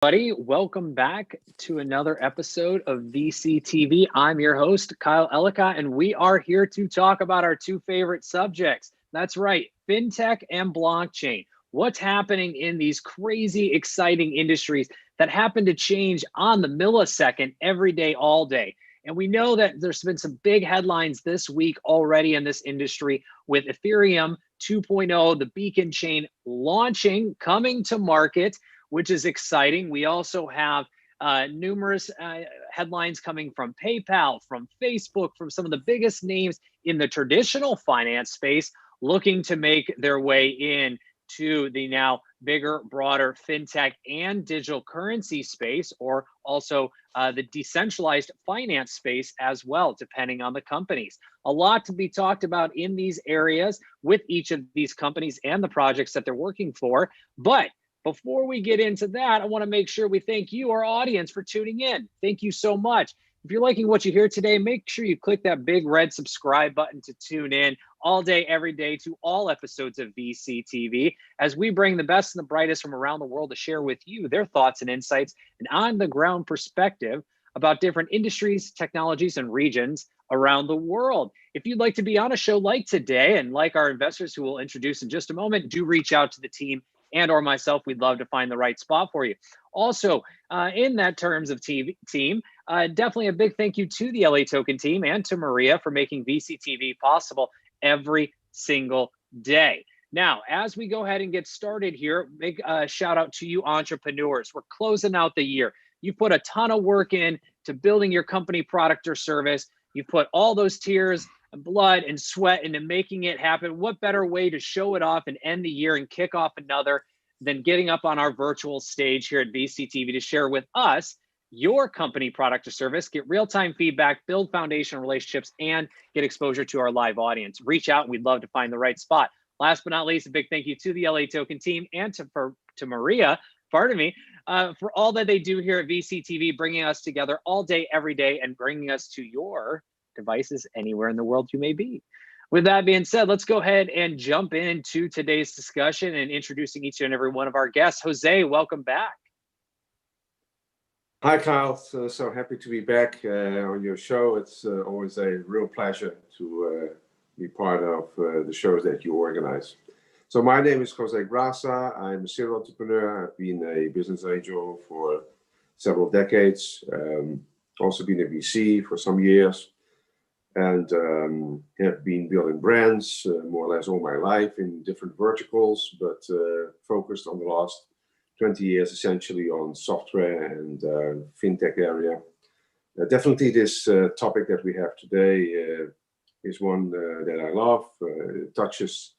Buddy, welcome back to another episode of VCTV. I'm your host, Kyle Ellicott, and we are here to talk about our two favorite subjects. That's right, fintech and blockchain. What's happening in these crazy, exciting industries that happen to change on the millisecond every day, all day. And we know that there's been some big headlines this week already in this industry with Ethereum 2.0, the beacon chain launching, coming to market, which is exciting. We also have numerous headlines coming from PayPal, from Facebook, from some of the biggest names in the traditional finance space looking to make their way in to the now bigger, broader fintech and digital currency space, or also the decentralized finance space as well, depending on the companies. A lot to be talked about in these areas with each of these companies and the projects that they're working for. But before we get into that, I want to make sure we thank you, our audience, for tuning in. Thank you so much. If you're liking what you hear today, make sure you click that big red subscribe button to tune in all day, every day to all episodes of VCTV as we bring the best and the brightest from around the world to share with you their thoughts and insights and on-the-ground perspective about different industries, technologies, and regions around the world. If you'd like to be on a show like today and like our investors who we'll introduce in just a moment, do reach out to the team and or myself. We'd love to find the right spot for you. Also, in that terms of team, definitely a big thank you to the LA Token team and to Maria for making VCTV possible every single day. Now, as we go ahead and get started here, big shout out to you entrepreneurs. We're closing out the year. You put a ton of work in to building your company product or service. You put all those tears and blood and sweat into making it happen. What better way to show it off and end the year and kick off another than getting up on our virtual stage here at VCTV to share with us your company product or service, get real-time feedback, build foundational relationships, and get exposure to our live audience. Reach out. We'd love to find the right spot. Last but not least, a big thank you to the LA Token team and to Maria, pardon me, for all that they do here at VCTV, bringing us together all day, every day, and bringing us to your devices anywhere in the world you may be. With that being said, let's go ahead and jump into today's discussion and introducing each and every one of our guests. Jose, welcome back. Hi, Kyle. So happy to be back on your show. It's always a real pleasure to be part of the shows that you organize. So my name is Jose Grasa. I'm a serial entrepreneur. I've been a business angel for several decades. Also been a VC for some years. And have been building brands more or less all my life in different verticals, but focused on the last 20 years essentially on software and fintech area. Definitely this topic that we have today is one that I love. It touches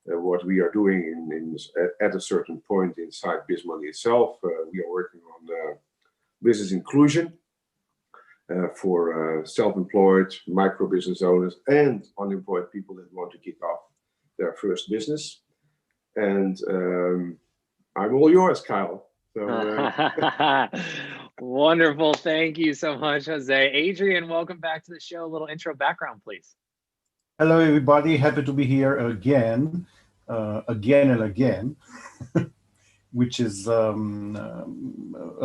what we are doing at a certain point inside BizMoney itself. We are working on business inclusion. For self-employed, micro business owners, and unemployed people that want to kick off their first business. And I'm all yours, Kyle. So, wonderful. Thank you so much, Jose. Adrian, welcome back to the show. A little intro background, please. Hello, everybody. Happy to be here again and again, which is a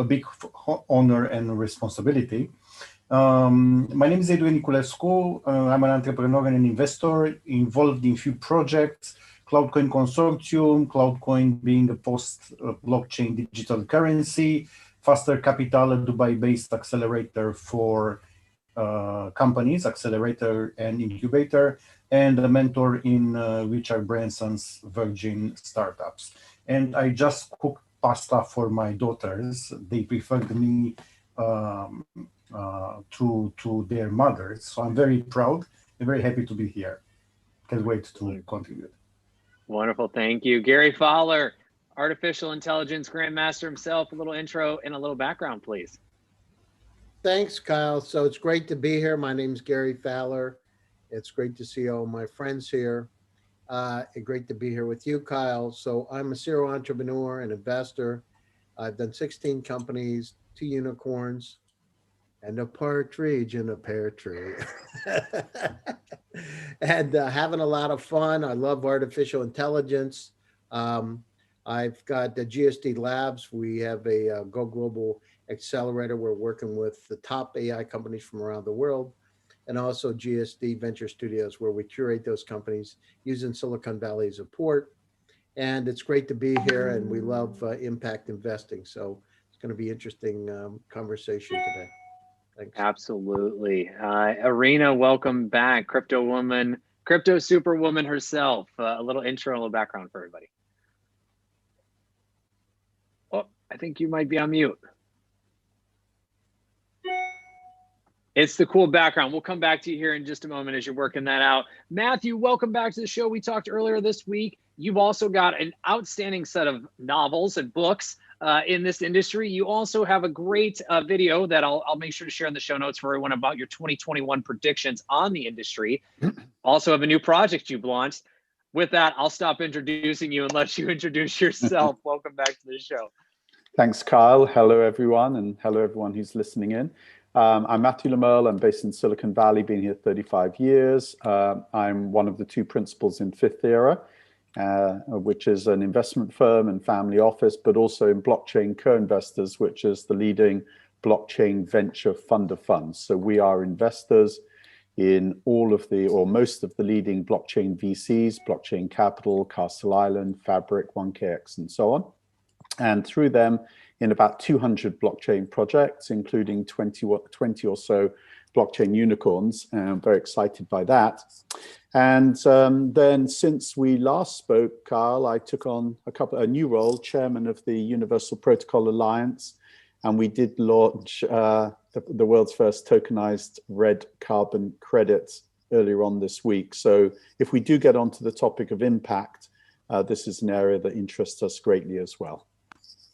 big honor and responsibility. My name is Adrian Niculescu. I'm an entrepreneur and an investor involved in a few projects, Cloudcoin Consortium, Cloudcoin being a post-blockchain digital currency, Faster Capital, a Dubai-based accelerator for companies, accelerator and incubator, and a mentor in Richard Branson's Virgin Startups. And I just cooked pasta for my daughters. They preferred me to their mothers. So I'm very proud and very happy to be here. Can't wait to contribute. Wonderful. Thank you. Gary Fowler, artificial intelligence grandmaster himself. A little intro and a little background, please. Thanks, Kyle. So it's great to be here. My name is Gary Fowler. It's great to see all my friends here. And great to be here with you, Kyle. So I'm a serial entrepreneur and investor. I've done 16 companies, 2 unicorns, and a partridge in a pear tree. And having a lot of fun. I love artificial intelligence. I've got the GSD Labs. We have a Go Global accelerator. We're working with the top AI companies from around the world, and also GSD Venture Studios, where we curate those companies using Silicon Valley as a port. And it's great to be here, and we love impact investing. So it's going to be interesting conversation today. Thanks. Absolutely. Irina, welcome back. Crypto woman, crypto superwoman herself. A little intro, a little background for everybody. Oh, I think you might be on mute. It's the cool background. We'll come back to you here in just a moment as you're working that out. Matthew, welcome back to the show. We talked earlier this week. You've also got an outstanding set of novels and books in this industry. You also have a great video that I'll make sure to share in the show notes for everyone about your 2021 predictions on the industry. Also have a new project you've launched. With that, I'll stop introducing you and let you introduce yourself. Welcome back to the show. Thanks, Kyle. Hello, everyone, and hello, everyone who's listening in. I'm Matthew Lemerle. I'm based in Silicon Valley, been here 35 years. I'm one of the two principals in Fifth Era, which is an investment firm and family office, but also in Blockchain Co-Investors, which is the leading blockchain venture fund of funds. So we are investors in all of the, or most of the leading blockchain VCs, Blockchain Capital, Castle Island, Fabric, 1KX, and so on. And through them, in about 200 blockchain projects, including 20 or so blockchain unicorns. I'm very excited by that. And then since we last spoke, Kyle, I took on a new role, chairman of the Universal Protocol Alliance, and we did launch the world's first tokenized red carbon credits earlier on this week. So if we do get onto the topic of impact, this is an area that interests us greatly as well.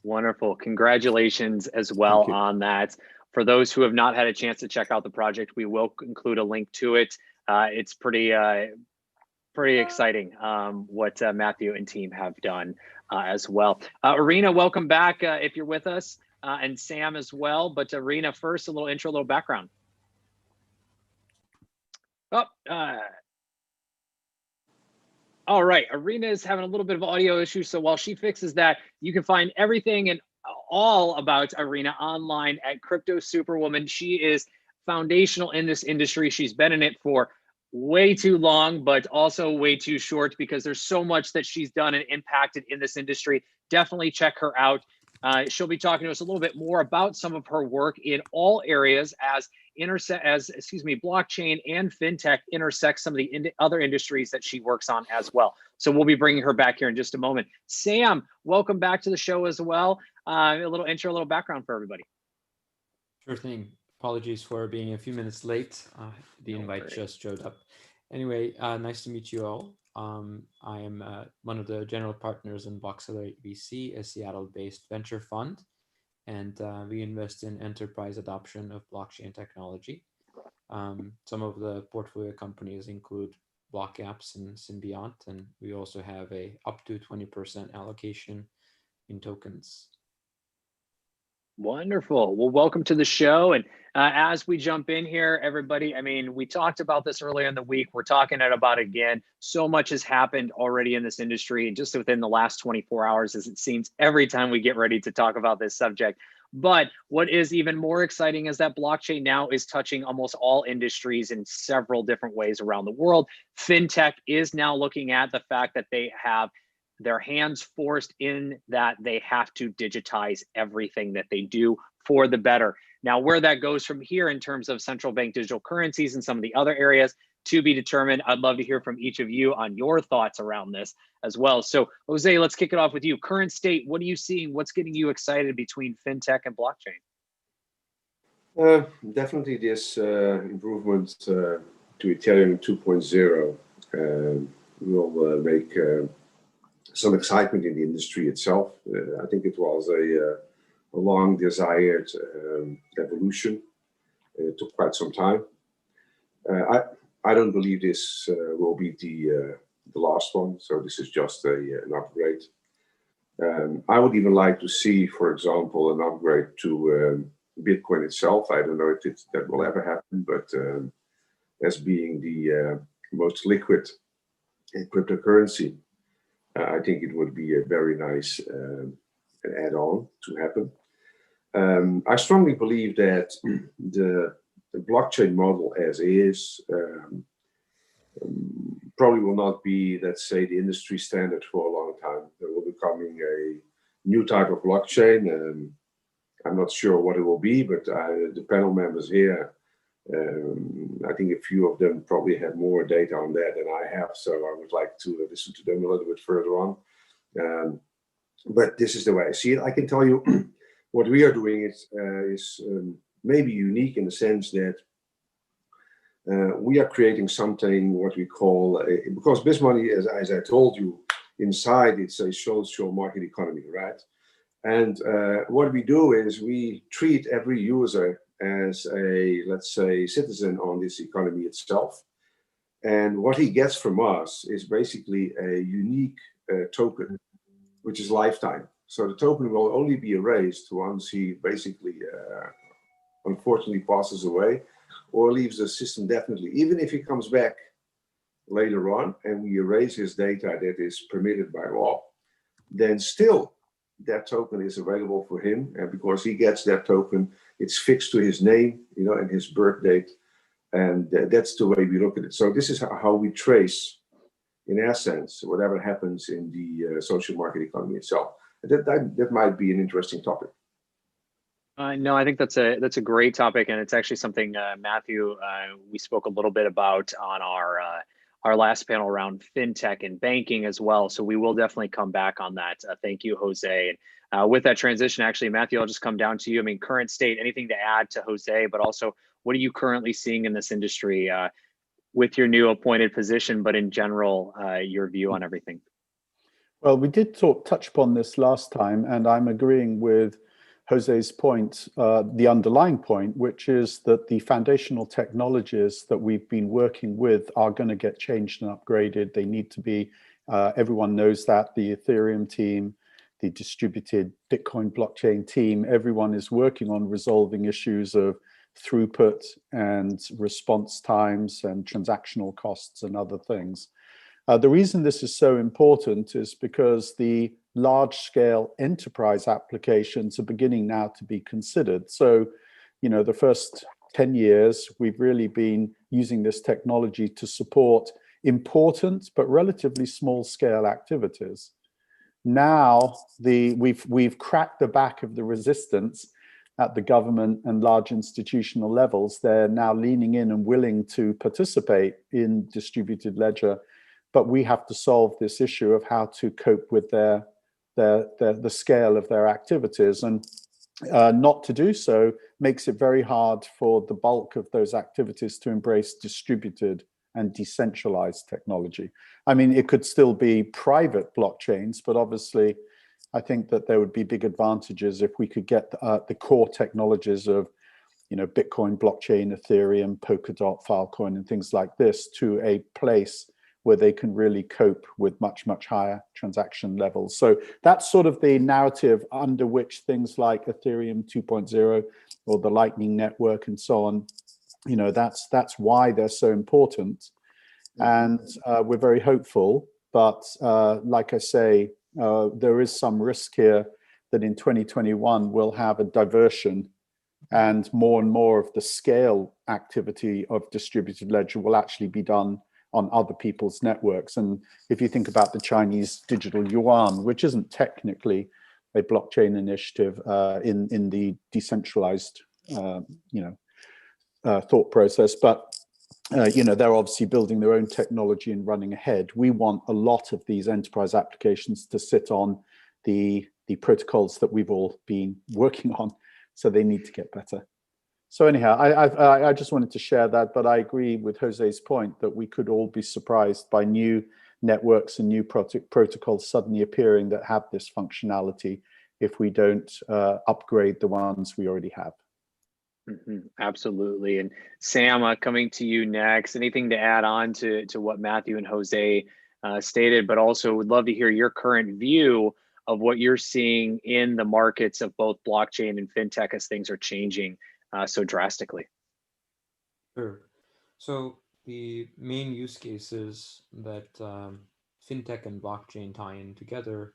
Wonderful. Congratulations as well on that. For those who have not had a chance to check out the project, we will include a link to it. It's pretty exciting what Matthew and team have done as well. Irina, welcome back if you're with us, and Sam as well. But Irina, first, a little intro, a little background. All right, Irina is having a little bit of audio issues, so while she fixes that, you can find everything and all about Irina online at Crypto Superwoman. She is foundational in this industry. She's been in it for way too long, but also way too short, because there's so much that she's done and impacted in this industry. Definitely check her out. She'll be talking to us a little bit more about some of her work in all areas as blockchain and fintech intersect some of the other industries that she works on as well. So we'll be bringing her back here in just a moment. Sam, welcome back to the show as well. A little intro, a little background for everybody. Sure thing. Apologies for being a few minutes late. The invite just showed up. Anyway, nice to meet you all. I am one of the general partners in Blockcelerate VC, a Seattle-based venture fund, and we invest in enterprise adoption of blockchain technology. Some of the portfolio companies include Block Apps and Symbiont, and we also have a up to 20% allocation in tokens. Wonderful. Well, welcome to the show. And as we jump in here, everybody, I mean, we talked about this earlier in the week. We're talking about it again. So much has happened already in this industry, and just within the last 24 hours, as it seems every time we get ready to talk about this subject. But what is even more exciting is that blockchain now is touching almost all industries in several different ways around the world. Fintech is now looking at the fact that they have their hands forced in that they have to digitize everything that they do for the better. Now, where that goes from here in terms of central bank digital currencies and some of the other areas to be determined. I'd love to hear from each of you on your thoughts around this as well. So Jose, let's kick it off with you. Current state, what are you seeing? What's getting you excited between fintech and blockchain? Definitely this improvement to Ethereum 2.0 will make some excitement in the industry itself. I think it was a long desired evolution. It took quite some time. I don't believe this will be the last one, so this is just an upgrade. I would even like to see, for example, an upgrade to Bitcoin itself. I don't know if that will ever happen, but as being the most liquid cryptocurrency, I think it would be a very nice add-on to happen. I strongly believe that the blockchain model as is probably will not be, let's say, the industry standard for a long time. There will be coming a new type of blockchain. I'm not sure what it will be, but the panel members here, I think a few of them probably have more data on that than I have, so I would like to listen to them a little bit further on. But this is the way I see it. I can tell you what we are doing is maybe unique in the sense that we are creating something what we call because BizMoney, as I told you, inside it's a social market economy, right? And what we do is we treat every user as a, let's say, citizen on this economy itself. And what he gets from us is basically a unique token, which is lifetime. So the token will only be erased once he basically, unfortunately, passes away or leaves the system definitely. Even if he comes back later on and we erase his data that is permitted by law, then still that token is available for him. And because he gets that token, it's fixed to his name, and his birth date. And that's the way we look at it. So this is how we trace, in essence, whatever happens in the social market economy itself. That might be an interesting topic. No, I think that's a great topic, and it's actually something Matthew we spoke a little bit about on our last panel around fintech and banking as well. So we will definitely come back on that. Thank you, Jose. And with that transition, actually, Matthew, I'll just come down to you. I mean, current state, anything to add to Jose, but also what are you currently seeing in this industry with your new appointed position, but in general, your view on everything? Well, we did touch upon this last time, and I'm agreeing with Jose's point, the underlying point, which is that the foundational technologies that we've been working with are going to get changed and upgraded. They need to be, everyone knows that, the Ethereum team, the distributed Bitcoin blockchain team, everyone is working on resolving issues of throughput and response times and transactional costs and other things. The reason this is so important is because the large-scale enterprise applications are beginning now to be considered. So, the first 10 years, we've really been using this technology to support important but relatively small-scale activities. Now, we've cracked the back of the resistance at the government and large institutional levels. They're now leaning in and willing to participate in distributed ledger, but we have to solve this issue of how to cope with the scale of their activities, and not to do so makes it very hard for the bulk of those activities to embrace distributed and decentralized technology. I mean, it could still be private blockchains, but obviously I think that there would be big advantages if we could get the core technologies of Bitcoin blockchain, Ethereum, Polkadot, Filecoin, and things like this to a place where they can really cope with much, much higher transaction levels. So that's sort of the narrative under which things like Ethereum 2.0 or the Lightning Network and so on, that's why they're so important. And we're very hopeful, but like I say, there is some risk here that in 2021 we'll have a diversion and more of the scale activity of distributed ledger will actually be done on other people's networks. And if you think about the Chinese digital yuan, which isn't technically a blockchain initiative in the decentralized thought process, but they're obviously building their own technology and running ahead. We want a lot of these enterprise applications to sit on the protocols that we've all been working on, so they need to get better. So anyhow, I just wanted to share that, but I agree with Jose's point that we could all be surprised by new networks and new protocols suddenly appearing that have this functionality if we don't upgrade the ones we already have. Mm-hmm, absolutely. And Sam, coming to you next, anything to add on to what Matthew and Jose stated, but also would love to hear your current view of what you're seeing in the markets of both blockchain and fintech as things are changing so drastically. Sure. So the main use cases that fintech and blockchain tie-in together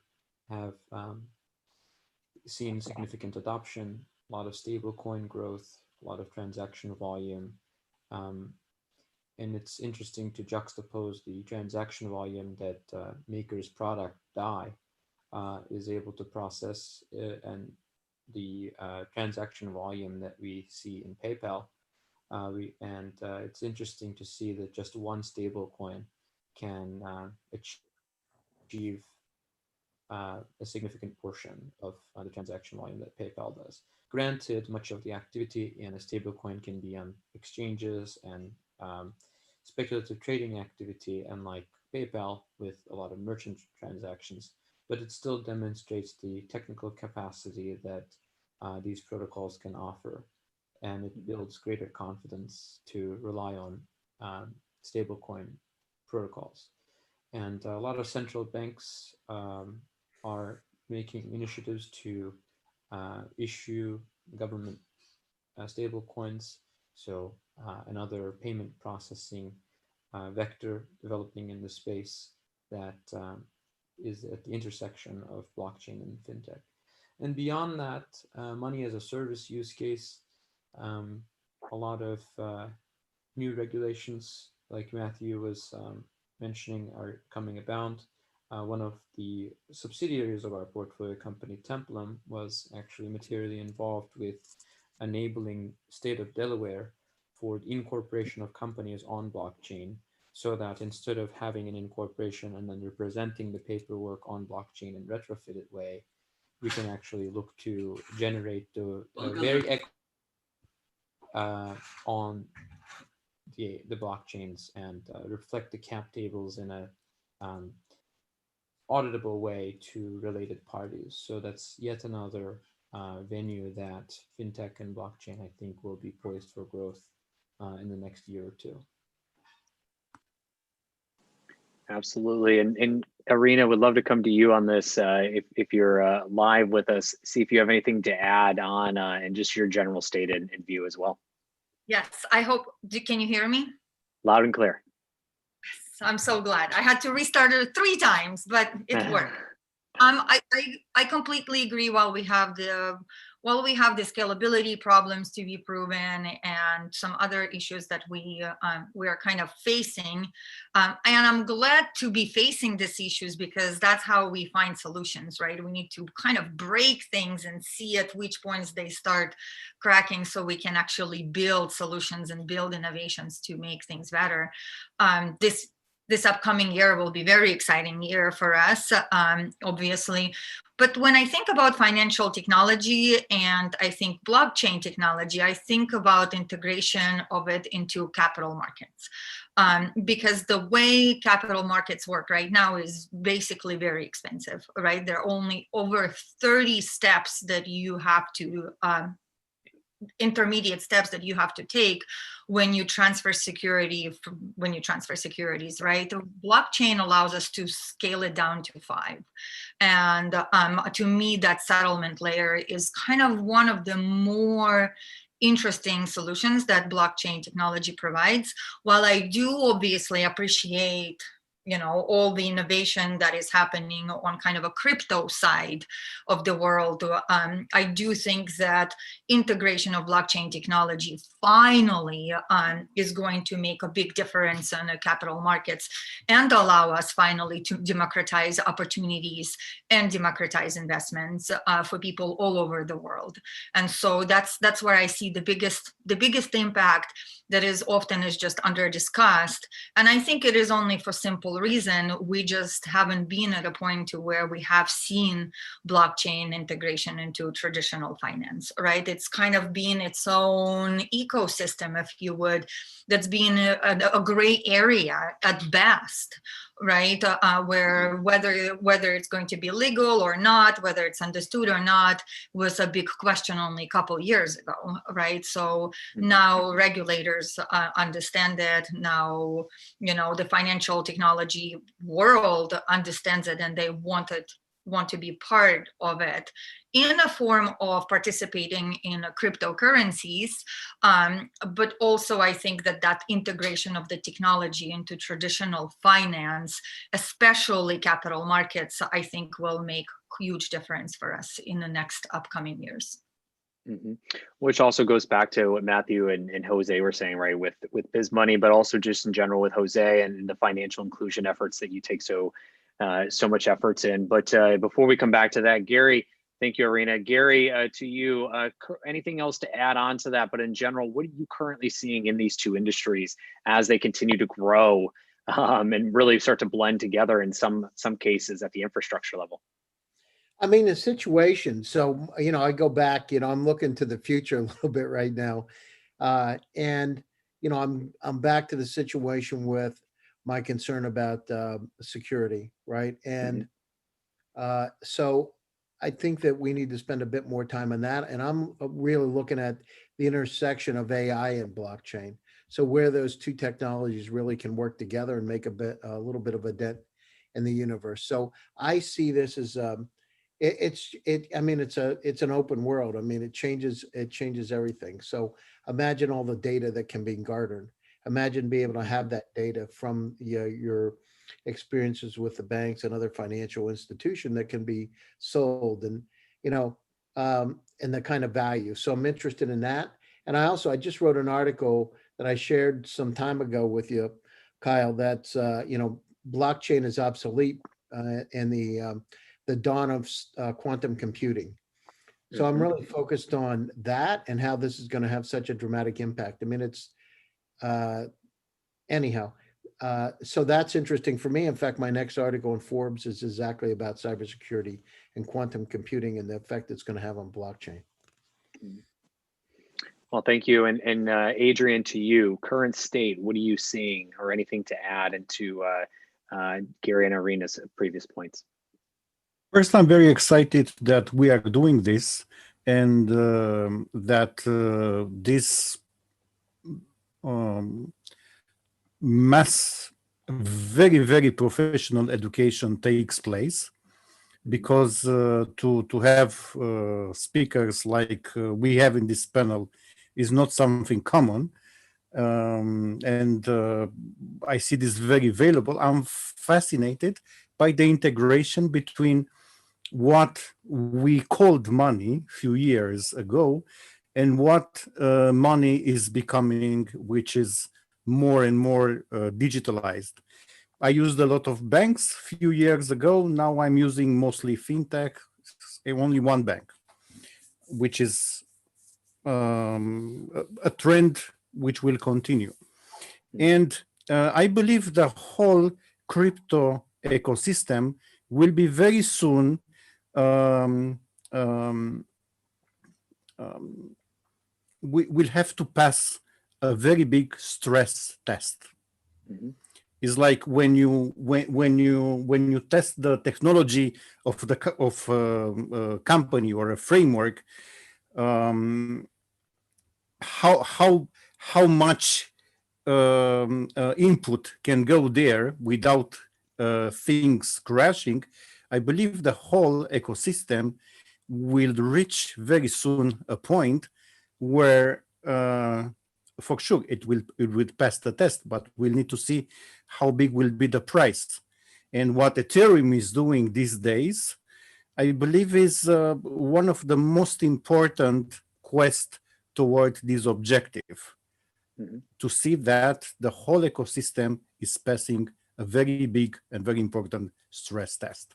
have seen significant adoption, a lot of stable coin growth, a lot of transaction volume. And it's interesting to juxtapose the transaction volume that Maker's product DAI is able to process and the transaction volume that we see in PayPal. It's interesting to see that just one stable coin can achieve a significant portion of the transaction volume that PayPal does. Granted, much of the activity in a stablecoin can be on exchanges and speculative trading activity, unlike PayPal with a lot of merchant transactions, but it still demonstrates the technical capacity that these protocols can offer, and it builds greater confidence to rely on stablecoin protocols. And a lot of central banks are making initiatives to issue government stable coins. So another payment processing vector developing in the space that is at the intersection of blockchain and fintech. And beyond that, money as a service use case, a lot of new regulations, like Matthew was mentioning, are coming about. One of the subsidiaries of our portfolio company, Templum, was actually materially involved with enabling state of Delaware for the incorporation of companies on blockchain, so that instead of having an incorporation and then representing the paperwork on blockchain in retrofitted way, we can actually look to generate the very on the blockchains and reflect the cap tables in a auditable way to related parties. So that's yet another venue that fintech and blockchain, I think, will be poised for growth in the next year or two. Absolutely. And Irina, would love to come to you on this if you're live with us, see if you have anything to add on and just your general state and view as well. Yes, I hope, can you hear me? Loud and clear. I'm so glad. I had to restart it 3 times, but it worked. I completely agree. While we have the scalability problems to be proven and some other issues that we are kind of facing, and I'm glad to be facing these issues, because that's how we find solutions, right? We need to kind of break things and see at which points they start cracking, so we can actually build solutions and build innovations to make things better. This upcoming year will be a very exciting year for us, obviously. But when I think about financial technology and I think blockchain technology, I think about integration of it into capital markets. Because the way capital markets work right now is basically very expensive, right? There are only over 30 steps that you have to intermediate steps that you have to take when you transfer securities, right? The blockchain allows us to scale it down to 5. And to me, that settlement layer is kind of one of the more interesting solutions that blockchain technology provides. While I do obviously appreciate all the innovation that is happening on kind of a crypto side of the world, I do think that integration of blockchain technology finally is going to make a big difference in the capital markets and allow us finally to democratize opportunities and democratize investments for people all over the world. And so that's where I see the biggest impact that is often just under discussed. And I think it is only for simple reason. We just haven't been at a point to where we have seen blockchain integration into traditional finance, right? It's kind of been its own ecosystem, if you would, that's been a gray area at best, right? Where whether it's going to be legal or not, whether it's understood or not, was a big question only a couple years ago, right? So now regulators understand it. Now, the financial technology world understands it, and they want it want to be part of it in a form of participating in cryptocurrencies. But also I think that integration of the technology into traditional finance, especially capital markets, I think will make huge difference for us in the next upcoming years. Mm-hmm. Which also goes back to what Matthew and Jose were saying, right? With Biz Money, but also just in general with Jose and the financial inclusion efforts that you take so much efforts in. But before we come back to that, Gary, thank you, Irina. Gary, to you, anything else to add on to that? But in general, what are you currently seeing in these two industries as they continue to grow and really start to blend together in some cases at the infrastructure level? I mean, the situation. So, I go back, I'm looking to the future a little bit right now. And, I'm back to the situation with my concern about security, right? And so I think that we need to spend a bit more time on that. And I'm really looking at the intersection of AI and blockchain. So where those two technologies really can work together and make a little bit of a dent in the universe. So I see this as it's an open world. I mean, it changes everything. So imagine all the data that can be garnered. Imagine being able to have that data from your experiences with the banks and other financial institution that can be sold, and and the kind of value. So I'm interested in that. And I just wrote an article that I shared some time ago with you, Kyle, that's blockchain is obsolete in the dawn of quantum computing. So I'm really focused on that and how this is going to have such a dramatic impact. I mean, it's anyhow. So that's interesting for me. In fact, my next article in Forbes is exactly about cybersecurity and quantum computing and the effect it's going to have on blockchain. Well, thank you. And Adrian, to you, current state, what are you seeing, or anything to add into Gary and Irina's previous points? First, I'm very excited that we are doing this, and that this mass, very, very professional education takes place, because to have speakers like we have in this panel is not something common. And I see this very valuable. I'm fascinated by the integration between what we called money a few years ago and what money is becoming, which is more and more digitalized. I used a lot of banks a few years ago. Now I'm using mostly fintech, only one bank, which is a trend which will continue. And I believe the whole crypto ecosystem will be very soon we will have to pass a very big stress test. It's like when you test the technology of a company or a framework, how much input can go there without things crashing. I believe the whole ecosystem will reach very soon a point where for sure it will pass the test, but we'll need to see how big will be the price. And what Ethereum is doing these days, I believe, is one of the most important quests toward this objective, to see that the whole ecosystem is passing a very big and very important stress test.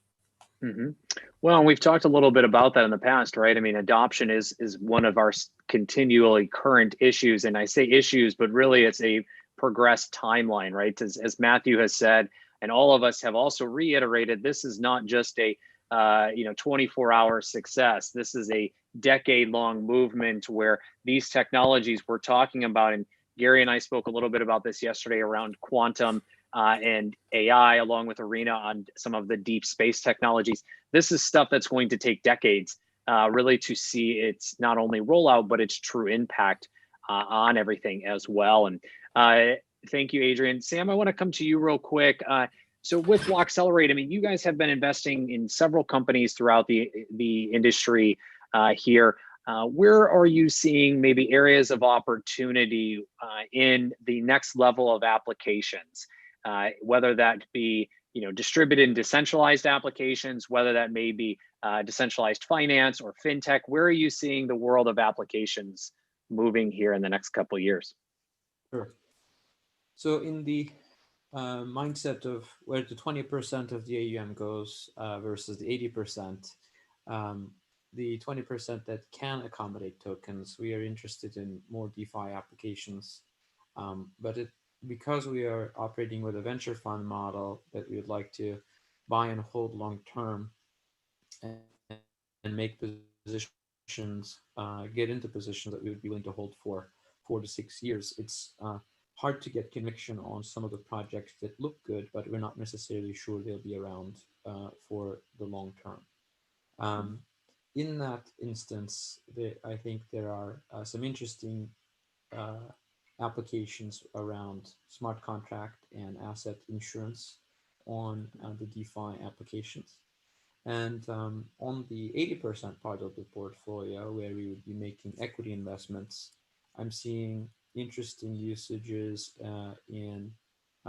Well, and we've talked a little bit about that in the past, right? I mean, adoption is one of our continually current issues. And I say issues, but really it's a progressed timeline, right? As Matthew has said, and all of us have also reiterated, this is not just a 24-hour success. This is a decade-long movement where these technologies we're talking about, and Gary and I spoke a little bit about this yesterday around quantum and AI, along with Irina on some of the deep space technologies. This is stuff that's going to take decades really to see its not only rollout, but its true impact on everything as well. And thank you, Adrian. Sam, I want to come to you real quick. So with Blockcelerate, I mean, you guys have been investing in several companies throughout the industry here. Where are you seeing maybe areas of opportunity in the next level of applications, whether that be distributed and decentralized applications, whether that may be decentralized finance or fintech? Where are you seeing the world of applications moving here in the next couple of years? Sure. So in the mindset of where the 20% of the AUM goes versus the 80%, the 20% that can accommodate tokens, we are interested in more DeFi applications. But because we are operating with a venture fund model that we would like to buy and hold long term and make positions, get into positions that we would be willing to hold for 4 to 6 years, it's hard to get conviction on some of the projects that look good, but we're not necessarily sure they'll be around for the long term. In that instance, I think there are some interesting applications around smart contract and asset insurance on the DeFi applications. And on the 80% part of the portfolio, where we would be making equity investments, I'm seeing interesting usages in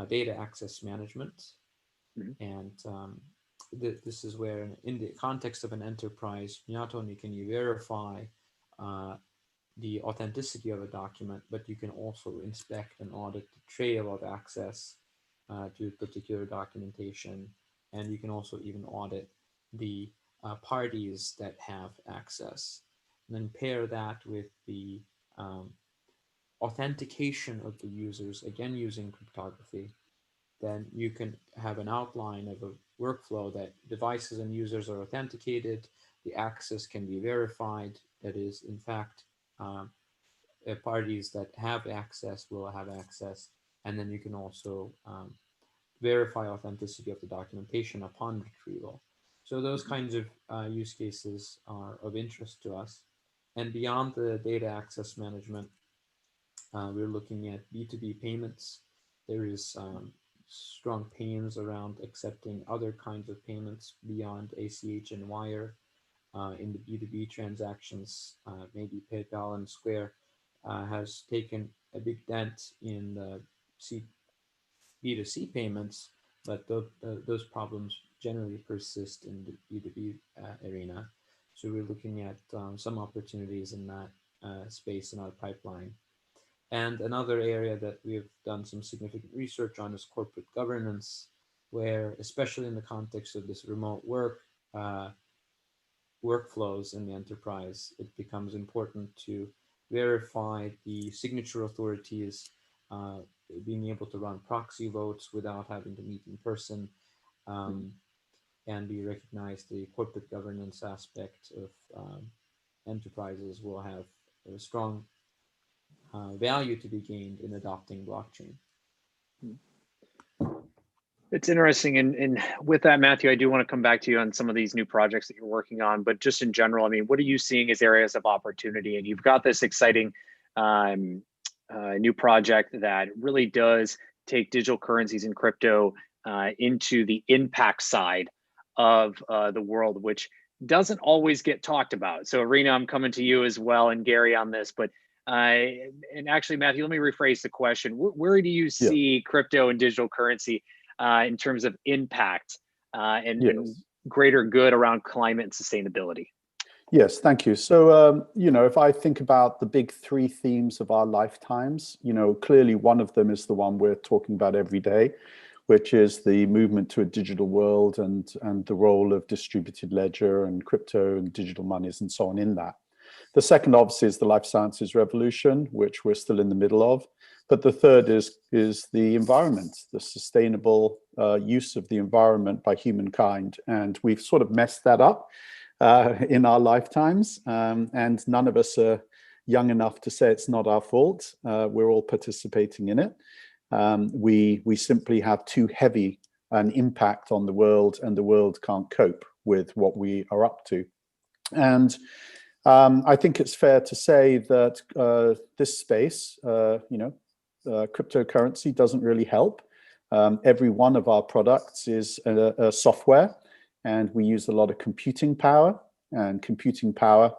data access management. And this is where, in the context of an enterprise, not only can you verify the authenticity of a document, but you can also inspect and audit the trail of access to particular documentation. And you can also even audit the parties that have access. And then pair that with the authentication of the users, again using cryptography, then you can have an outline of a workflow that devices and users are authenticated, the access can be verified, that is, in fact, parties that have access will have access, and then you can also verify authenticity of the documentation upon retrieval. So those kinds of use cases are of interest to us. And beyond the data access management, we're looking at B2B payments. There is strong pains around accepting other kinds of payments beyond ACH and wire in the B2B transactions. Maybe PayPal and Square has taken a big dent in the B2C payments, but those problems generally persist in the B2B arena. So we're looking at some opportunities in that space in our pipeline. And another area that we've done some significant research on is corporate governance, where, especially in the context of this remote work workflows in the enterprise, it becomes important to verify the signature authorities, being able to run proxy votes without having to meet in person, and we recognize the corporate governance aspect of enterprises will have a strong value to be gained in adopting blockchain. It's interesting. And with that, Matthew, I do want to come back to you on some of these new projects that you're working on, but just in general, I mean, what are you seeing as areas of opportunity? And you've got this exciting new project that really does take digital currencies and crypto into the impact side of the world, which doesn't always get talked about. So Irina, I'm coming to you as well, and Gary on this, but and actually, Matthew, let me rephrase the question. Where do you see crypto and digital currency in terms of impact and greater good around climate and sustainability? Yes, thank you. So, if I think about the big 3 themes of our lifetimes, clearly one of them is the one we're talking about every day, which is the movement to a digital world and the role of distributed ledger and crypto and digital monies and so on in that. The second, obviously, is the life sciences revolution, which we're still in the middle of. But the third is the environment, the sustainable use of the environment by humankind. And we've sort of messed that up in our lifetimes. And none of us are young enough to say it's not our fault. We're all participating in it. We simply have too heavy an impact on the world, and the world can't cope with what we are up to. And I think it's fair to say that this space, cryptocurrency doesn't really help. Every one of our products is a software, and we use a lot of computing power, and computing power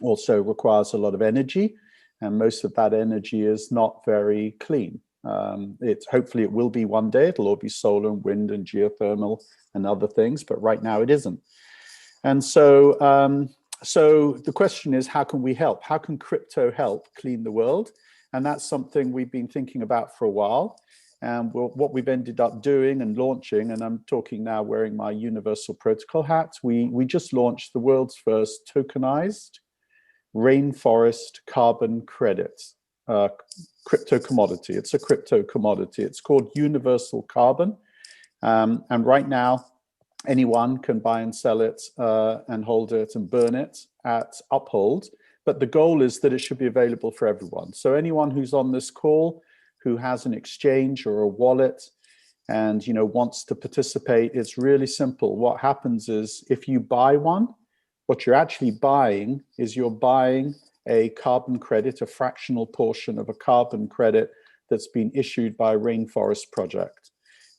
also requires a lot of energy, and most of that energy is not very clean. Hopefully it will be one day. It'll all be solar and wind and geothermal and other things, but right now it isn't. And so so the question is, how can we help? How can crypto help clean the world? And that's something we've been thinking about for a while. And what we've ended up doing and launching, and I'm talking now wearing my Universal Protocol hat, we just launched the world's first tokenized rainforest carbon credit crypto commodity. It's a crypto commodity. It's called Universal Carbon. And right now, anyone can buy and sell it and hold it and burn it at Uphold. But the goal is that it should be available for everyone. So anyone who's on this call who has an exchange or a wallet and wants to participate, it's really simple. What happens is if you buy one, what you're actually buying is you're buying a carbon credit, a fractional portion of a carbon credit that's been issued by a rainforest project.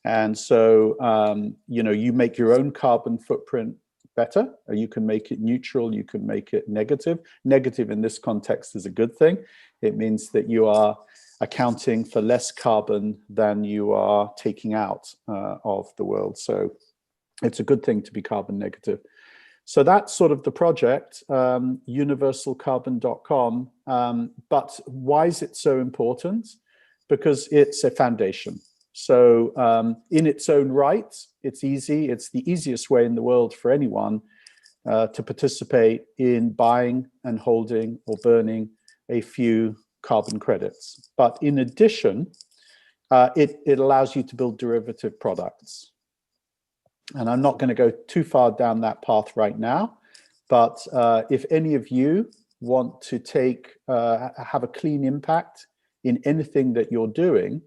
And so, you make your own carbon footprint better, or you can make it neutral, you can make it negative. Negative in this context is a good thing. It means that you are accounting for less carbon than you are taking out of the world. So it's a good thing to be carbon negative. So that's sort of the project, universalcarbon.com. But why is it so important? Because it's a foundation. So in its own right, it's easy. It's the easiest way in the world for anyone to participate in buying and holding or burning a few carbon credits. But in addition, it allows you to build derivative products. And I'm not going to go too far down that path right now, but if any of you want to have a clean impact in anything that you're doing,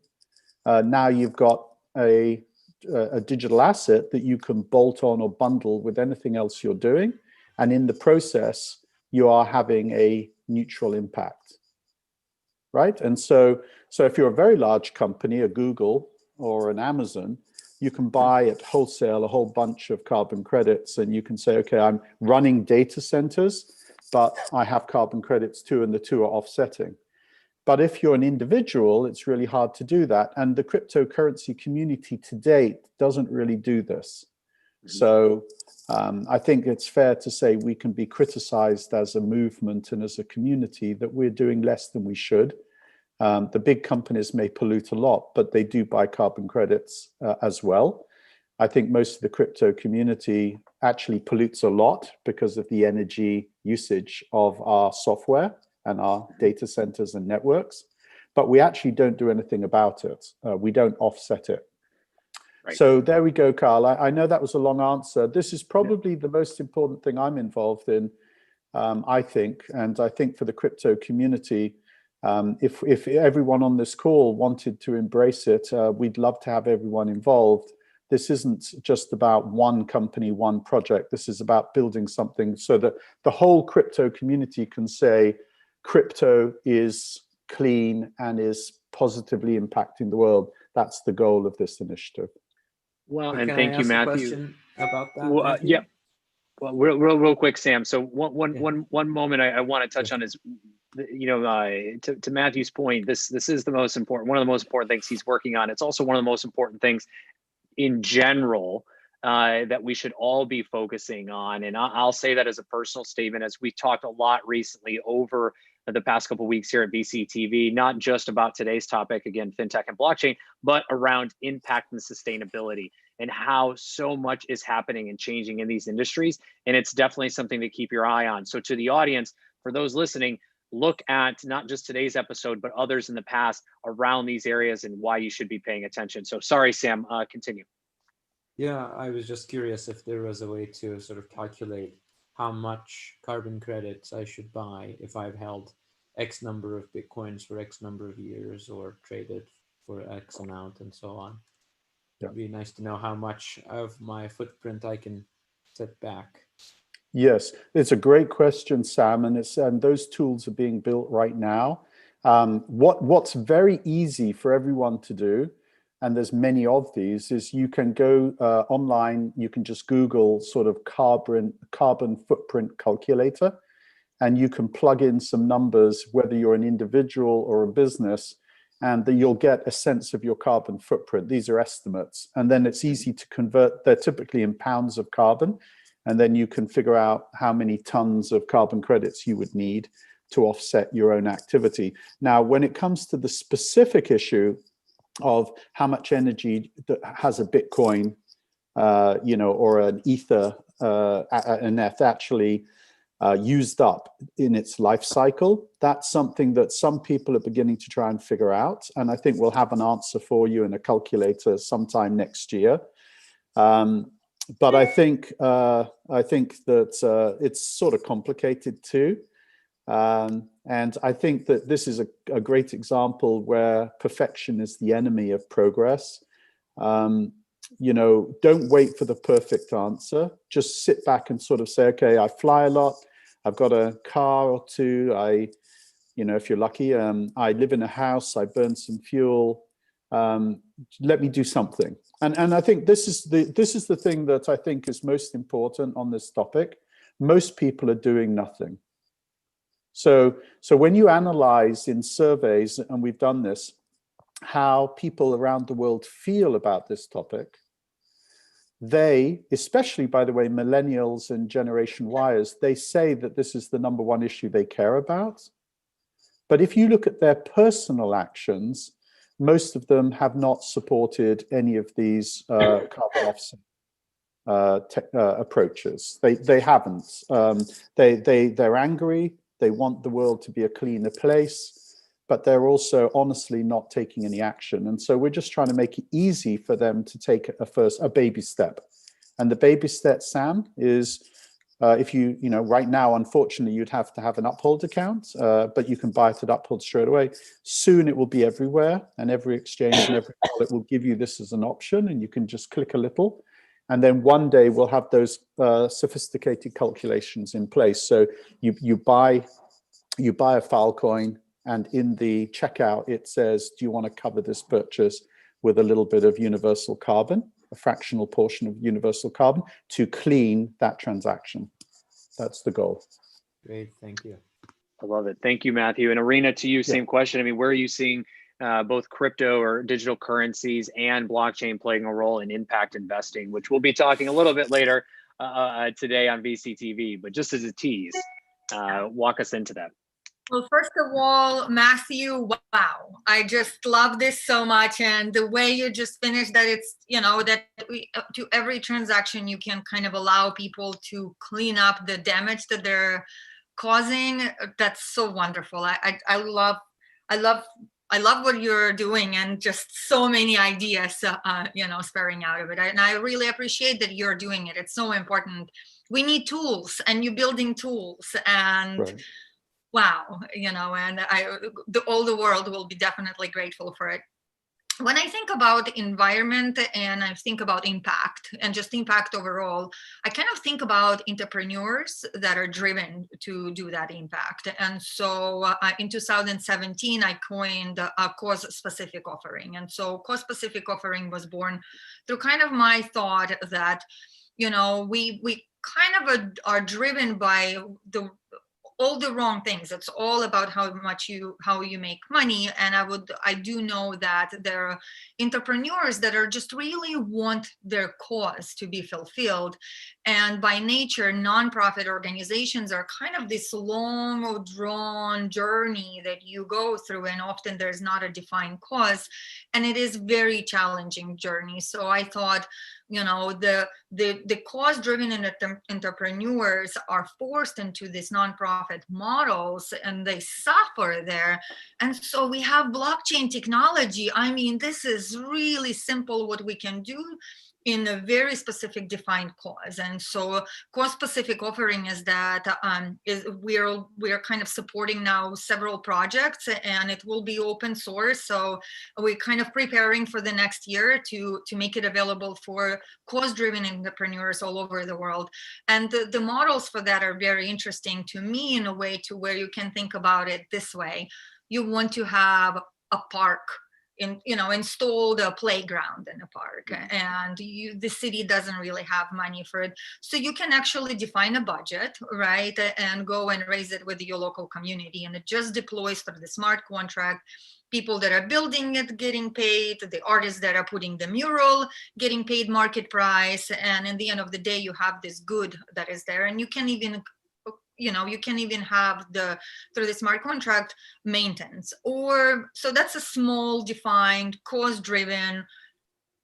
now you've got a digital asset that you can bolt on or bundle with anything else you're doing. And in the process, you are having a neutral impact, right? And so if you're a very large company, a Google or an Amazon, you can buy at wholesale a whole bunch of carbon credits, and you can say, okay, I'm running data centers, but I have carbon credits too, and the two are offsetting. But if you're an individual, it's really hard to do that. And the cryptocurrency community to date doesn't really do this. So I think it's fair to say we can be criticized as a movement and as a community that we're doing less than we should. The big companies may pollute a lot, but they do buy carbon credits as well. I think most of the crypto community actually pollutes a lot because of the energy usage of our software and our data centers and networks, but we actually don't do anything about it. We don't offset it. Right. So there we go, Kyle. I know that was a long answer. This is probably the most important thing I'm involved in, I think, and I think for the crypto community, if everyone on this call wanted to embrace it, we'd love to have everyone involved. This isn't just about one company, one project. This is about building something so that the whole crypto community can say crypto is clean and is positively impacting the world. That's the goal of this initiative. Well, and thank you, Matthew. About that, well, yeah. Well, real quick, Sam. So one moment I want to touch on is, to Matthew's point, this is the most important, one of the most important things he's working on. It's also one of the most important things in general that we should all be focusing on. And I'll say that as a personal statement, as we talked a lot recently over the past couple of weeks here at VCTV, not just about today's topic, again, fintech and blockchain, but around impact and sustainability and how so much is happening and changing in these industries. And it's definitely something to keep your eye on. So to the audience, for those listening, look at not just today's episode, but others in the past around these areas and why you should be paying attention. So sorry, Sam, continue. Yeah, I was just curious if there was a way to sort of calculate how much carbon credits I should buy if I've held X number of Bitcoins for X number of years or traded for X amount and so on. It'd be nice to know how much of my footprint I can set back. Yes, it's a great question, Sam, and those tools are being built right now. What's very easy for everyone to do and there's many of these, is you can go online, you can just Google sort of carbon footprint calculator, and you can plug in some numbers, whether you're an individual or a business, and you'll get a sense of your carbon footprint. These are estimates, and then it's easy to convert. They're typically in pounds of carbon, and then you can figure out how many tons of carbon credits you would need to offset your own activity. Now, when it comes to the specific issue of how much energy that has a Bitcoin, or an Ether, an ETH actually used up in its life cycle, that's something that some people are beginning to try and figure out. And I think we'll have an answer for you in a calculator sometime next year. But I think that it's sort of complicated too. And I think that this is a great example where perfection is the enemy of progress. Don't wait for the perfect answer. Just sit back and sort of say, okay, I fly a lot. I've got a car or two. If you're lucky, I live in a house. I burn some fuel. Let me do something. And I think this is the thing that I think is most important on this topic. Most people are doing nothing. So when you analyze in surveys, and we've done this, how people around the world feel about this topic, they, especially, by the way, millennials and Generation Yers, they say that this is the number one issue they care about. But if you look at their personal actions, most of them have not supported any of these carbon offset approaches. They haven't. They're angry. They want the world to be a cleaner place, but they're also honestly not taking any action. And so we're just trying to make it easy for them to take a baby step. And the baby step, Sam, is if right now, unfortunately, you'd have to have an Uphold account, but you can buy it at Uphold straight away. Soon it will be everywhere, and every exchange and every wallet will give you this as an option, and you can just click a little. And then one day we'll have those sophisticated calculations in place. So you buy a Filecoin, and in the checkout it says, do you want to cover this purchase with a little bit of universal carbon, a fractional portion of universal carbon, to clean that transaction? That's the goal. Great, thank you. I love it. Thank you, Matthew. And Arena, to you, same question. I mean, where are you seeing both crypto or digital currencies and blockchain playing a role in impact investing, which we'll be talking a little bit later today on VCTV, but just as a tease, walk us into that. Well, first of all, Matthew, wow, I just love this so much. And the way you just finished that, it's, that to every transaction, you can kind of allow people to clean up the damage that they're causing. That's so wonderful. I love what you're doing, and just so many ideas, spurring out of it. And I really appreciate that you're doing it. It's so important. We need tools, and you're building tools, and Right. wow, and all the world will be definitely grateful for it. When I think about environment and I think about impact and just impact overall, I kind of think about entrepreneurs that are driven to do that impact. And so in 2017, I coined a cause-specific offering. And so cause-specific offering was born through kind of my thought that, we kind of are driven by all the wrong things. It's all about how you make money. And I do know that there are entrepreneurs that are just really want their cause to be fulfilled. And by nature, nonprofit organizations are kind of this long drawn journey that you go through, and often there's not a defined cause, and it is very challenging journey. So I thought, the cause-driven entrepreneurs are forced into these nonprofit models, and they suffer there. And so we have blockchain technology. I mean, this is really simple what we can do in a very specific defined cause. And so cause-specific offering is that we're kind of supporting now several projects, and it will be open source. So we're kind of preparing for the next year to make it available for cause-driven entrepreneurs all over the world. And the models for that are very interesting to me in a way to where you can think about it this way. You want to have a park installed a playground in a park, and the city doesn't really have money for it. So you can actually define a budget, right, and go and raise it with your local community, and it just deploys through the smart contract. People that are building it getting paid, the artists that are putting the mural getting paid market price, and in the end of the day, you have this good that is there, and you can even have through the smart contract maintenance. Or so that's a small defined cost-driven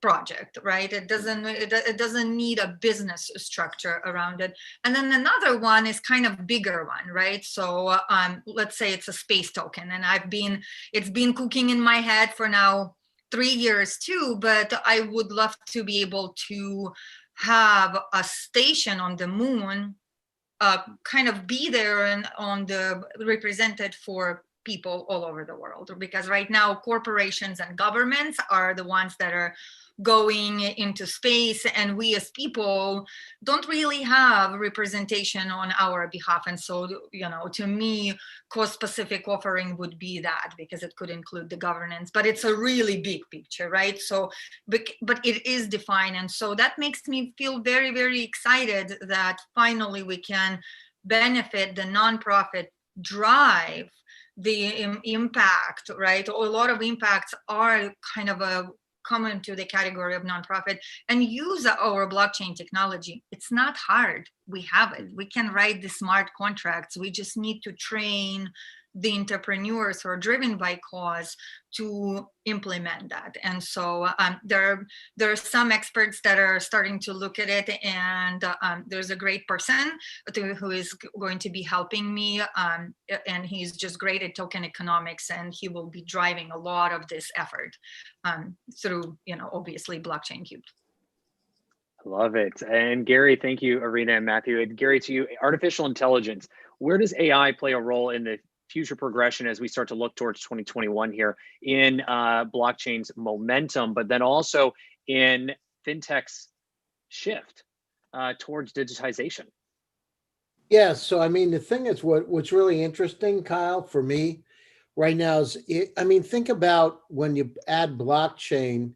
project, right? It doesn't need a business structure around it. And then another one is kind of bigger one, right? So let's say it's a space token, and it's been cooking in my head for now 3 years too, but I would love to be able to have a station on the moon, kind of be there and represented for people all over the world, because right now corporations and governments are the ones that are going into space, and we as people don't really have representation on our behalf. And so, to me, cost-specific offering would be that, because it could include the governance, but it's a really big picture, right? So, but it is defined. And so that makes me feel very, very excited that finally we can benefit the nonprofit drive, the impact, right? A lot of impacts are kind of come into the category of nonprofit, and use our blockchain technology. It's not hard. We have it. We can write the smart contracts. We just need to train the entrepreneurs who are driven by cause to implement that. And so there are some experts that are starting to look at it, and there's a great person who is going to be helping me, and he's just great at token economics, and he will be driving a lot of this effort through, obviously, Blockchain Cubed. Love it. And Gary, thank you, Arena and Matthew. And Gary, to you, artificial intelligence, where does AI play a role in the future progression as we start to look towards 2021 here in blockchain's momentum, but then also in fintech's shift towards digitization? Yeah, so I mean, the thing is, what's really interesting, Kyle, for me right now is, think about when you add blockchain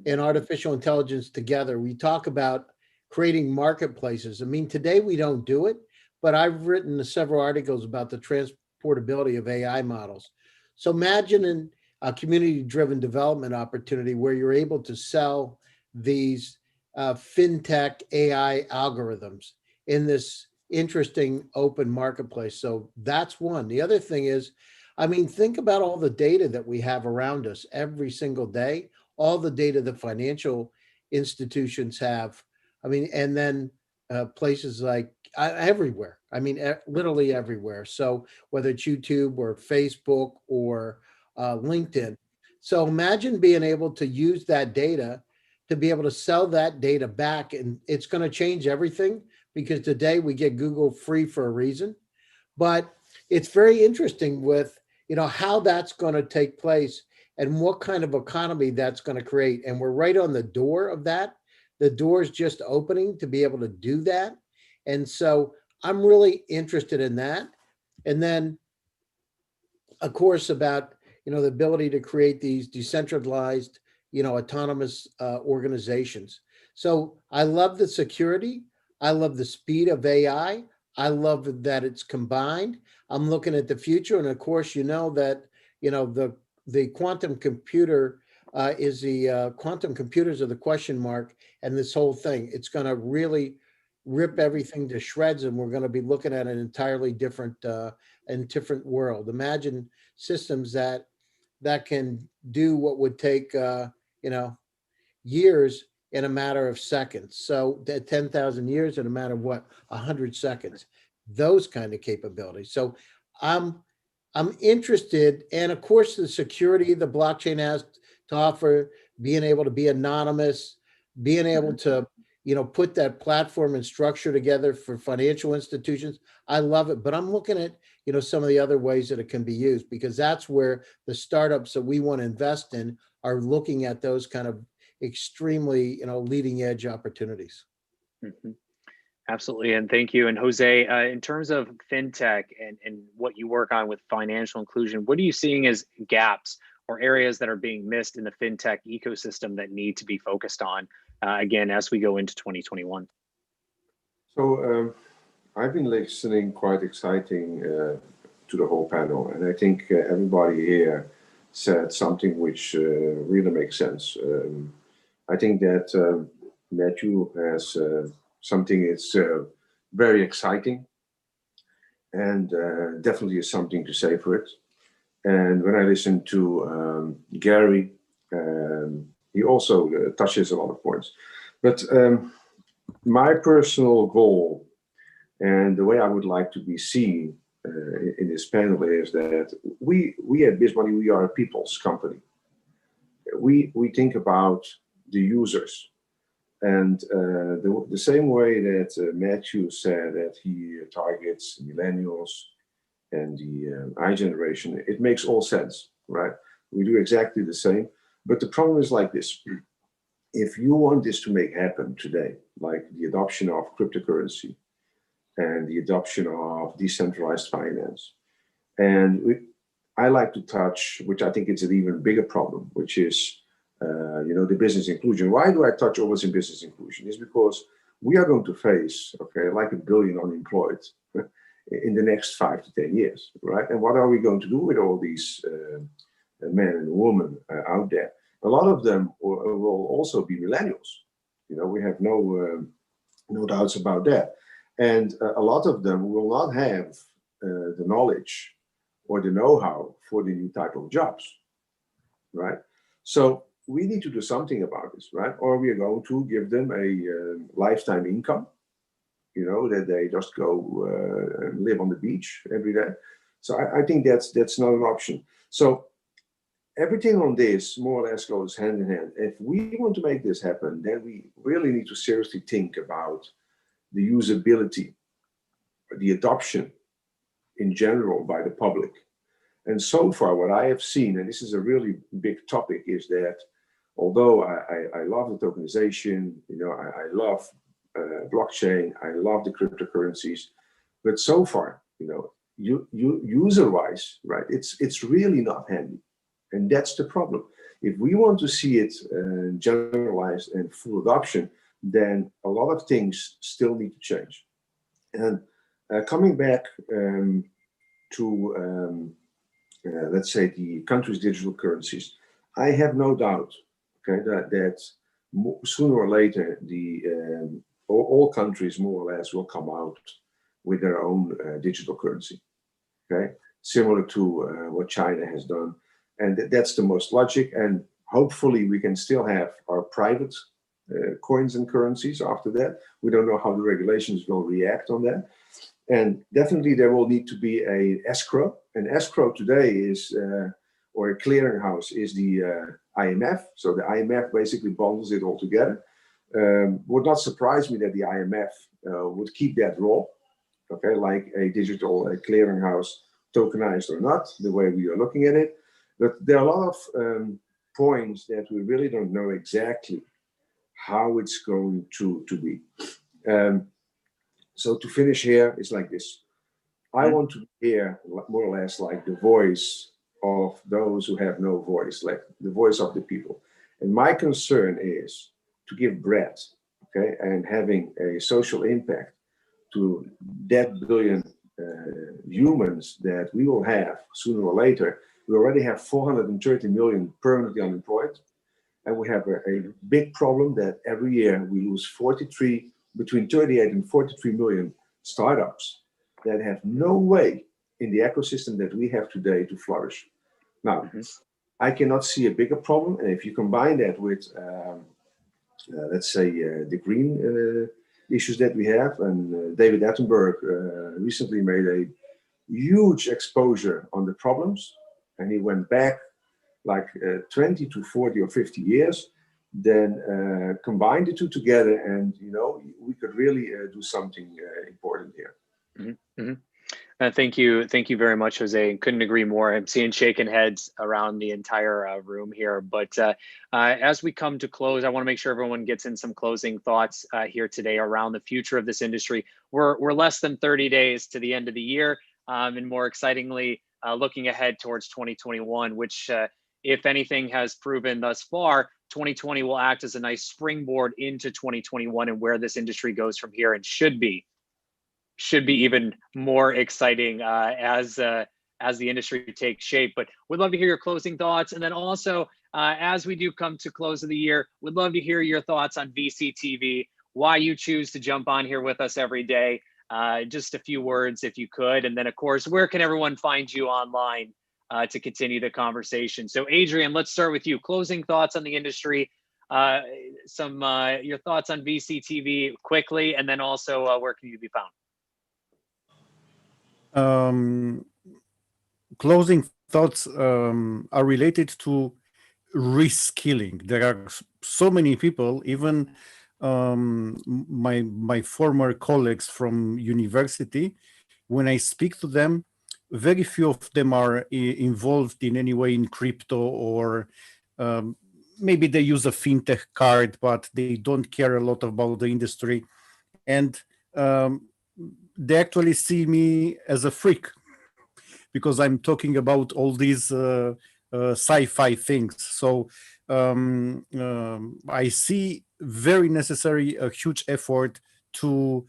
and artificial intelligence together. We talk about creating marketplaces. I mean, today we don't do it, but I've written several articles about the transportability of AI models. So imagine a community-driven development opportunity where you're able to sell these fintech AI algorithms in this interesting open marketplace. So that's one. The other thing is, think about all the data that we have around us every single day, all the data that financial institutions have. And then places like everywhere. Literally everywhere. So whether it's YouTube or Facebook or LinkedIn. So imagine being able to use that data to be able to sell that data back, and it's going to change everything, because today we get Google free for a reason. But it's very interesting with, how that's going to take place and what kind of economy that's going to create. And we're right on the door of that. The door is just opening to be able to do that. And so I'm really interested in that. And then, of course, about, the ability to create these decentralized, autonomous organizations. So I love the security. I love the speed of AI. I love that it's combined. I'm looking at the future. And of course, that, the quantum computer quantum computers are the question mark, and this whole thing, it's going to really rip everything to shreds, and we're going to be looking at an entirely different world. Imagine systems that can do what would take years in a matter of seconds. So 10,000 years in a matter of 100 seconds. Those kind of capabilities. So I'm interested, and of course the security the blockchain has to offer, being able to be anonymous, being able to put that platform and structure together for financial institutions. I love it, but I'm looking at some of the other ways that it can be used, because that's where the startups that we want to invest in are looking at those kind of extremely leading edge opportunities. Mm-hmm. Absolutely. And thank you. And Jose, in terms of fintech and what you work on with financial inclusion, what are you seeing as gaps or areas that are being missed in the fintech ecosystem that need to be focused on, again, as we go into 2021? So I've been listening quite exciting to the whole panel, and I think everybody here said something which really makes sense. I think that Matthew has something that's very exciting, and definitely is something to say for it. And when I listen to Gary, he also touches a lot of points. But my personal goal and the way I would like to be seen in this panel is that we at BizMoney, we are a people's company. We think about the users. And the same way that Matthew said that he targets millennials and the I generation, it makes all sense, right? We do exactly the same. But the problem is like this. If you want this to make happen today, like the adoption of cryptocurrency and the adoption of decentralized finance, and I like to touch, which I think it's an even bigger problem, which is the business inclusion. Why do I touch always in business inclusion? Is because we are going to face, like 1 billion unemployed in the next 5 to 10 years, right? And what are we going to do with all these men and women out there? A lot of them will also be millennials. We have no doubts about that. And a lot of them will not have the knowledge or the know-how for the new type of jobs, right? So we need to do something about this, right? Or we are going to give them a lifetime income, that they just go and live on the beach every day. So I think that's not an option. So everything on this more or less goes hand in hand. If we want to make this happen, then we really need to seriously think about the usability, the adoption in general by the public. And so far, what I have seen, and this is a really big topic, is that although I love the tokenization, I love blockchain, I love the cryptocurrencies, but so far, user-wise, right, it's really not handy. And that's the problem. If we want to see it generalized and full adoption, then a lot of things still need to change. And coming back to let's say the country's digital currencies, I have no doubt, that sooner or later all countries more or less will come out with their own digital currency, similar to what China has done, and that's the most logic. And hopefully we can still have our private coins and currencies after that. We don't know how the regulations will react on that. And definitely there will need to be a escrow. An escrow today is, or a clearinghouse is the IMF. So the IMF basically bundles it all together. Would not surprise me that the IMF would keep that role, like a digital clearinghouse, tokenized or not, the way we are looking at it. But there are a lot of points that we really don't know exactly how it's going to be. So to finish here, it's like this. I want to hear more or less like the voice of those who have no voice, like the voice of the people. And my concern is to give breadth, and having a social impact to that billion humans that we will have sooner or later. We already have 430 million permanently unemployed. And we have a big problem that every year we lose between 38 and 43 million startups that have no way in the ecosystem that we have today to flourish. Now, I cannot see a bigger problem. And if you combine that with, let's say, the green issues that we have, and David Attenborough recently made a huge exposure on the problems, and he went back like 20 to 40 or 50 years, then combine the two together, and we could really do something important here. Thank you very much, Jose. Couldn't agree more. I'm seeing shaking heads around the entire room here. But as we come to close, I want to make sure everyone gets in some closing thoughts here today around the future of this industry. We're less than 30 days to the end of the year, and more excitingly, looking ahead towards 2021, which if anything has proven thus far, 2020 will act as a nice springboard into 2021 and where this industry goes from here, and should be even more exciting as the industry takes shape. But we'd love to hear your closing thoughts, and then also as we do come to close of the year, we'd love to hear your thoughts on VCTV, why you choose to jump on here with us every day. Just a few words if you could, and then of course, where can everyone find you online to continue the conversation? So Adrian, let's start with you. Closing thoughts on the industry, your thoughts on VCTV quickly, and then also where can you be found? Closing thoughts are related to reskilling. There are so many people, even my former colleagues from university, when I speak to them, very few of them are involved in any way in crypto, or maybe they use a fintech card, but they don't care a lot about the industry. And they actually see me as a freak because I'm talking about all these sci-fi things. So I see very necessary a huge effort to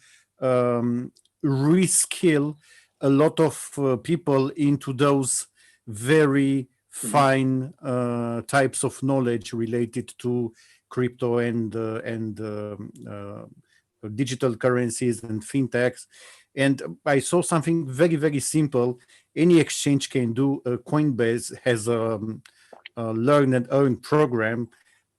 reskill a lot of people into those very fine types of knowledge related to crypto and digital currencies and fintechs. And I saw something very, very simple. Any exchange can do. Coinbase has a learn and earn program.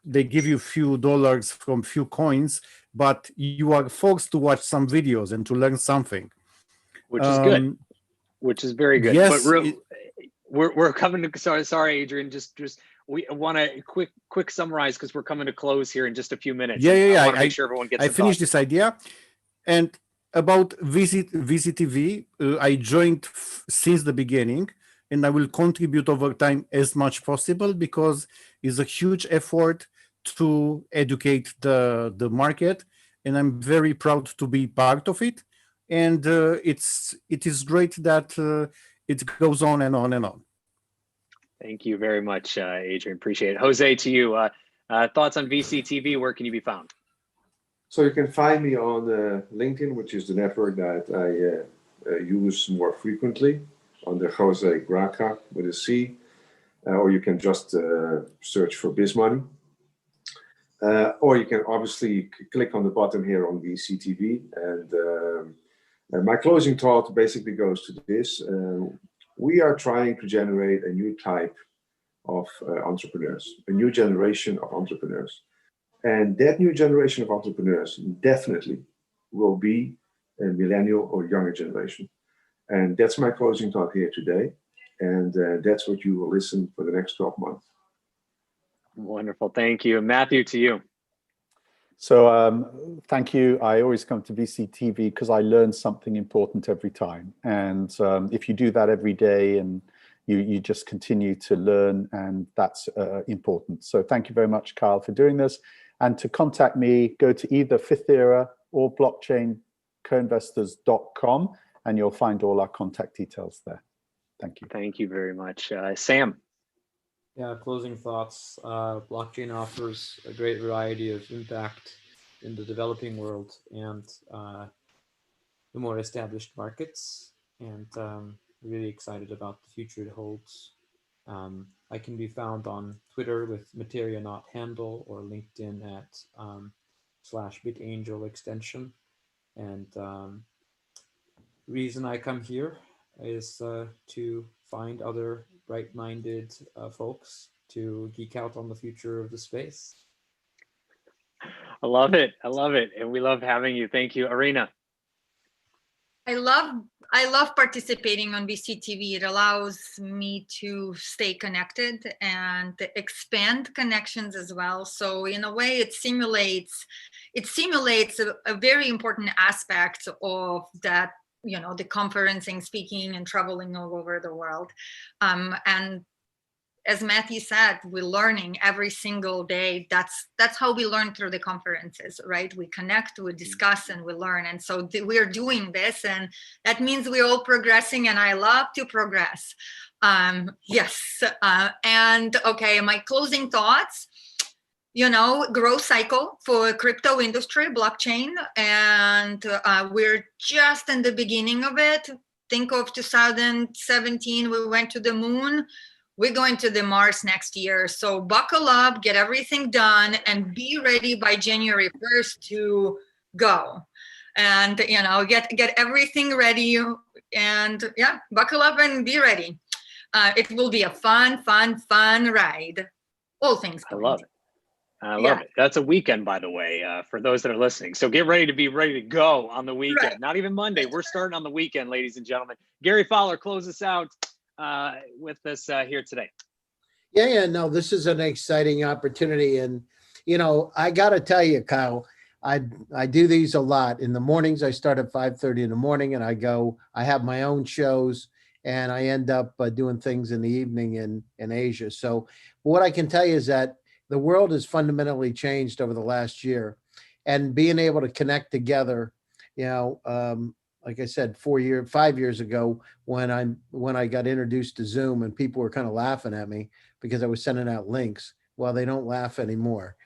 They give you a few dollars from few coins, but you are forced to watch some videos and to learn something. Which is good. Which is very good. Yes, but we're coming to, sorry, Adrian, just we want to quick summarize because we're coming to close here in just a few minutes. Yeah. I want to make sure everyone gets I finished this idea. And about VCTV, I joined since the beginning, and I will contribute over time as much possible because it's a huge effort to educate the market, and I'm very proud to be part of it. And it is great that it goes on and on and on. Thank you very much, Adrian. Appreciate it. Jose, to you. Thoughts on VCTV? Where can you be found? So you can find me on LinkedIn, which is the network that I use more frequently, under Jose Graca with a C, or you can just search for BizMoney. Or you can obviously click on the button here on VCTV. And my closing thought basically goes to this. We are trying to generate a new type of entrepreneurs, a new generation of entrepreneurs. And that new generation of entrepreneurs definitely will be a millennial or younger generation. And that's my closing thought here today. And that's what you will listen for the next 12 months. Wonderful. Thank you. Matthew, to you. So thank you. I always come to VCTV because I learn something important every time. And if you do that every day and you just continue to learn, and that's important. So thank you very much, Kyle, for doing this. And to contact me, go to either Fifth Era or blockchaincoinvestors.com, and you'll find all our contact details there. Thank you. Thank you very much. Sam. Yeah, closing thoughts. Blockchain offers a great variety of impact in the developing world and the more established markets, and really excited about the future it holds. I can be found on Twitter with Materianaut handle, or LinkedIn at /bitangel extension. And reason I come here is to find other bright-minded folks to geek out on the future of the space. I love it. I love it. And we love having you. Thank you. Arena. I love participating on VCTV. It allows me to stay connected and expand connections as well. So in a way, it simulates a very important aspect of that, you know, the conferencing, speaking, and traveling all over the world. And as Matthew said, we're learning every single day. That's how we learn through the conferences, right? We connect, we discuss, and we learn. And so we're doing this, and that means we're all progressing, and I love to progress. Yes. And okay, my closing thoughts, growth cycle for crypto industry, blockchain, and we're just in the beginning of it. Think of 2017, we went to the moon. We're going to the Mars next year. So buckle up, get everything done, and be ready by January 1st to go. And, get everything ready, and yeah, buckle up and be ready. It will be a fun ride. All things I love it. I love it. That's a weekend, by the way, for those that are listening. So get ready to go on the weekend. Right. Not even Monday. We're starting on the weekend, ladies and gentlemen. Gary Fowler, close us out with us here today. Yeah, no, this is an exciting opportunity. And, I got to tell you, Kyle, I do these a lot. In the mornings, I start at 5:30 in the morning, and I have my own shows, and I end up doing things in the evening in Asia. So what I can tell you is that the world has fundamentally changed over the last year, and being able to connect together, like I said, 5 years ago, when I got introduced to Zoom, and people were kind of laughing at me because I was sending out links. Well, they don't laugh anymore.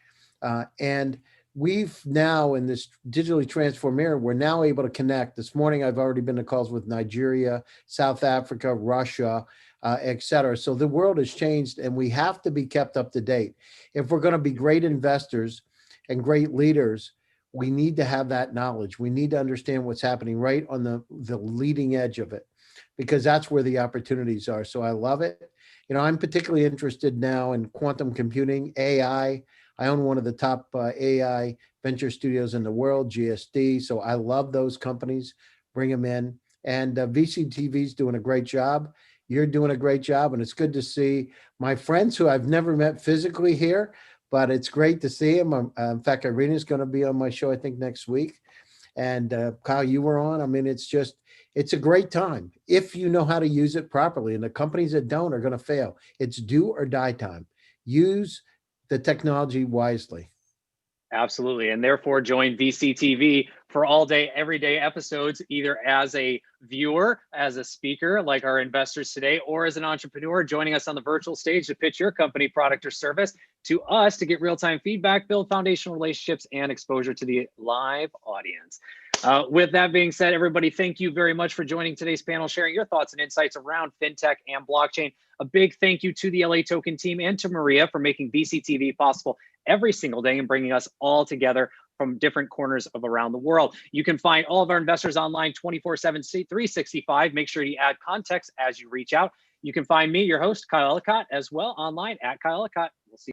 And we've now, in this digitally transformed era, we're now able to connect. This morning, I've already been to calls with Nigeria, South Africa, Russia, et cetera. So the world has changed, and we have to be kept up to date. If we're going to be great investors and great leaders, we need to have that knowledge. We need to understand what's happening right on the leading edge of it, because that's where the opportunities are. So I love it. I'm particularly interested now in quantum computing, AI. I own one of the top AI venture studios in the world, GSD. So I love those companies. Bring them in. And VCTV is doing a great job. You're doing a great job. And it's good to see my friends who I've never met physically here, but it's great to see them. In fact, Irina's going to be on my show, I think, next week. And Kyle, you were on. I mean, it's a great time if you know how to use it properly. And the companies that don't are going to fail. It's do or die time. Use the technology wisely. Absolutely. And therefore join VCTV for all day, every day episodes, either as a viewer, as a speaker, like our investors today, or as an entrepreneur joining us on the virtual stage to pitch your company, product, or service to us to get real-time feedback, build foundational relationships, and exposure to the live audience. With that being said, everybody, thank you very much for joining today's panel, sharing your thoughts and insights around fintech and blockchain. A big thank you to the LA Token team and to Maria for making VCTV possible every single day and bringing us all together from different corners of around the world. You can find all of our investors online 24/7, 365. Make sure you add context as you reach out. You can find me, your host, Kyle Ellicott, as well online at Kyle Ellicott. We'll see you.